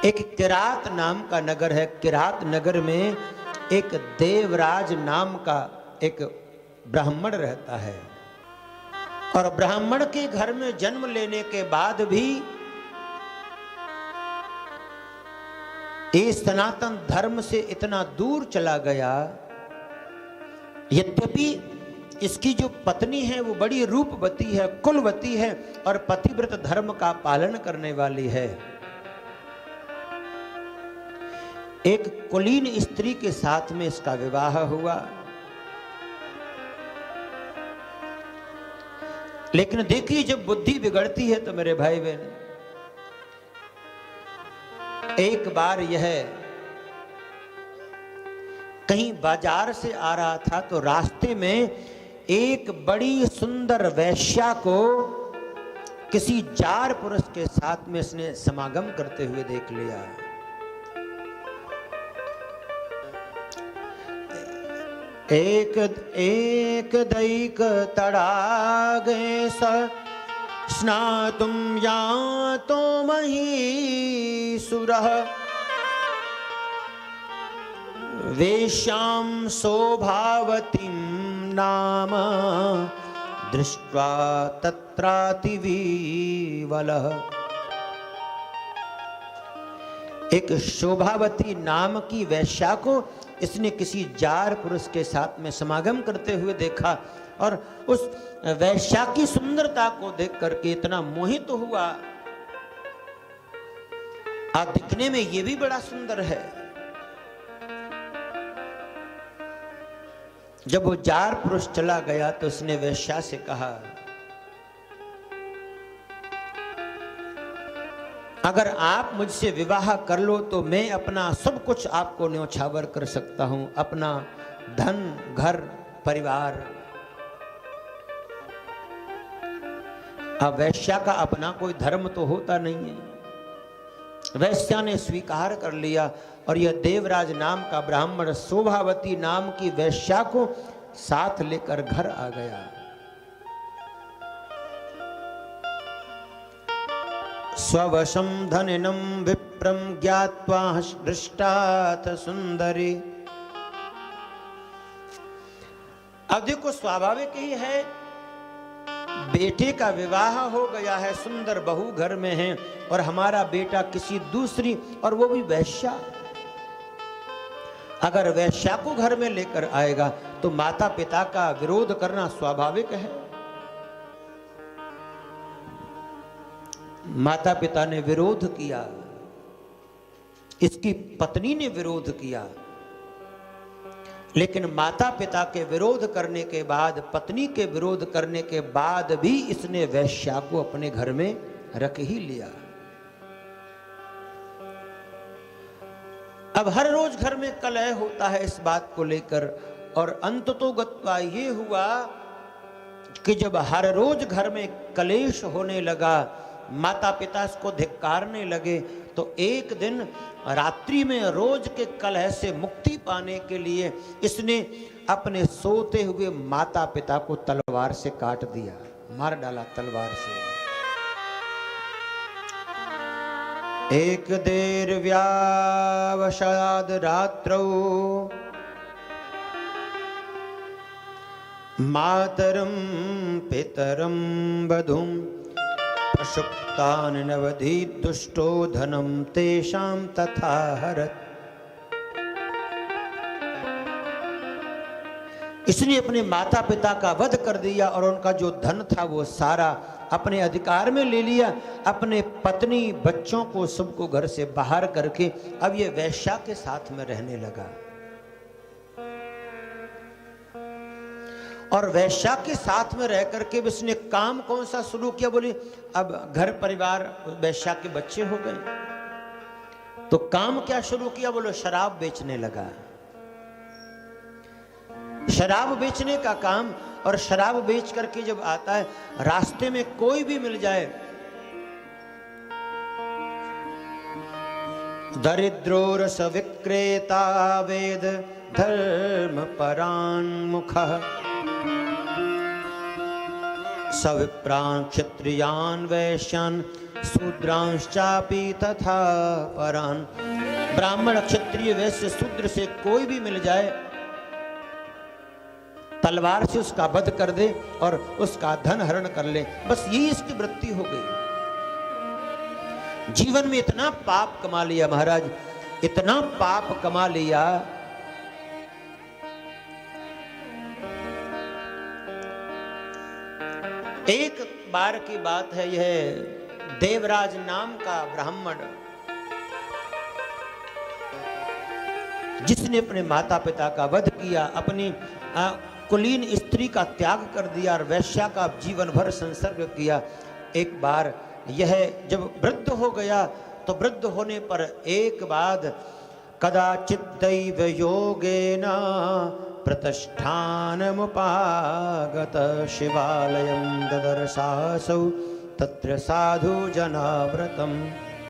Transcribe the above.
एक किरात नाम का नगर है। किरात नगर में एक देवराज नाम का एक ब्राह्मण रहता है, और ब्राह्मण के घर में जन्म लेने के बाद भी ये सनातन धर्म से इतना दूर चला गया। यद्यपि इसकी जो पत्नी है वो बड़ी रूपवती है, कुलवती है और पतिव्रत धर्म का पालन करने वाली है। एक कुलीन स्त्री के साथ में इसका विवाह हुआ, लेकिन देखिए जब बुद्धि बिगड़ती है तो मेरे भाई बहन, एक बार यह कहीं बाजार से आ रहा था तो रास्ते में एक बड़ी सुंदर वैश्या को किसी जार पुरुष के साथ में इसने समागम करते हुए देख लिया। एक दैक तड़ागे स्नातुम यातो महीसुरः वेश्यां शोभावतीं नाम दृष्ट्वा तत्रातिविवलः। एक शोभावती नाम की वैश्या को इसने किसी जार पुरुष के साथ में समागम करते हुए देखा, और उस वैश्या की सुंदरता को देख करके इतना मोहित हुआ। आज दिखने में ये भी बड़ा सुंदर है। जब वो जार पुरुष चला गया तो उसने वैश्या से कहा, अगर आप मुझसे विवाह कर लो तो मैं अपना सब कुछ आपको न्योछावर कर सकता हूं, अपना धन, घर, परिवार। अब वैश्या का अपना कोई धर्म तो होता नहीं है। वैश्या ने स्वीकार कर लिया और यह देवराज नाम का ब्राह्मण शोभावती नाम की वैश्या को साथ लेकर घर आ गया। स्ववशं धनिनं विप्रं ज्ञात्वा दृष्टाथ सुंदरी। अब देखो स्वाभाविक ही है, बेटे का विवाह हो गया है, सुंदर बहू घर में है, और हमारा बेटा किसी दूसरी, और वो भी वैश्या। अगर वैश्या को घर में लेकर आएगा तो माता पिता का विरोध करना स्वाभाविक है। माता पिता ने विरोध किया, इसकी पत्नी ने विरोध किया, लेकिन माता पिता के विरोध करने के बाद, पत्नी के विरोध करने के बाद भी इसने वैश्या को अपने घर में रख ही लिया। अब हर रोज घर में कलह होता है इस बात को लेकर, और अंततोगत्वा ये हुआ कि जब हर रोज घर में कलेश होने लगा, माता पिता इसको धिक्कारने लगे, तो एक दिन रात्रि में रोज के कलह से मुक्ति पाने के लिए इसने अपने सोते हुए माता पिता को तलवार से काट दिया, मार डाला तलवार से। एक देर व्यावसाद रात्रौ मातरम पितरम बधुं प्रसुप्तान नवधि दुष्टो धनम तेषां तथा हरत। इसने अपने माता पिता का वध कर दिया और उनका जो धन था वो सारा अपने अधिकार में ले लिया। अपने पत्नी बच्चों को सबको घर से बाहर करके अब ये वैश्या के साथ में रहने लगा। और वैश्या के साथ में रह करके इसने काम कौन सा शुरू किया? बोले अब घर परिवार वैश्या के बच्चे हो गए, तो काम क्या शुरू किया? बोलो शराब बेचने लगा, शराब बेचने का काम। और शराब बेच करके जब आता है, रास्ते में कोई भी मिल जाए, दरिद्रो रस विक्रेता वेद धर्म परान्मुखः सविप्रान् क्षत्रियान् वैश्यान् शूद्रांश्चापि तथा परान। ब्राह्मण क्षत्रिय वैश्य शूद्र से कोई भी मिल जाए, तलवार से उसका वध कर दे और उसका धन हरण कर ले, बस यही इसकी वृत्ति हो गई। जीवन में इतना पाप कमा लिया महाराज, इतना पाप कमा लिया। एक बार की बात है, यह देवराज नाम का ब्राह्मण जिसने अपने माता पिता का वध किया, अपनी कुलीन स्त्री का त्याग कर दिया और वैश्या का जीवन भर संसर्ग किया, एक बार यह जब वृद्ध हो गया तो वृद्ध होने पर एक बाद कदाचित् दैव योगेन प्रतिष्ठानमुपागत शिवालयं ददर्शासौ तत्र साधु जनाव्रतम्।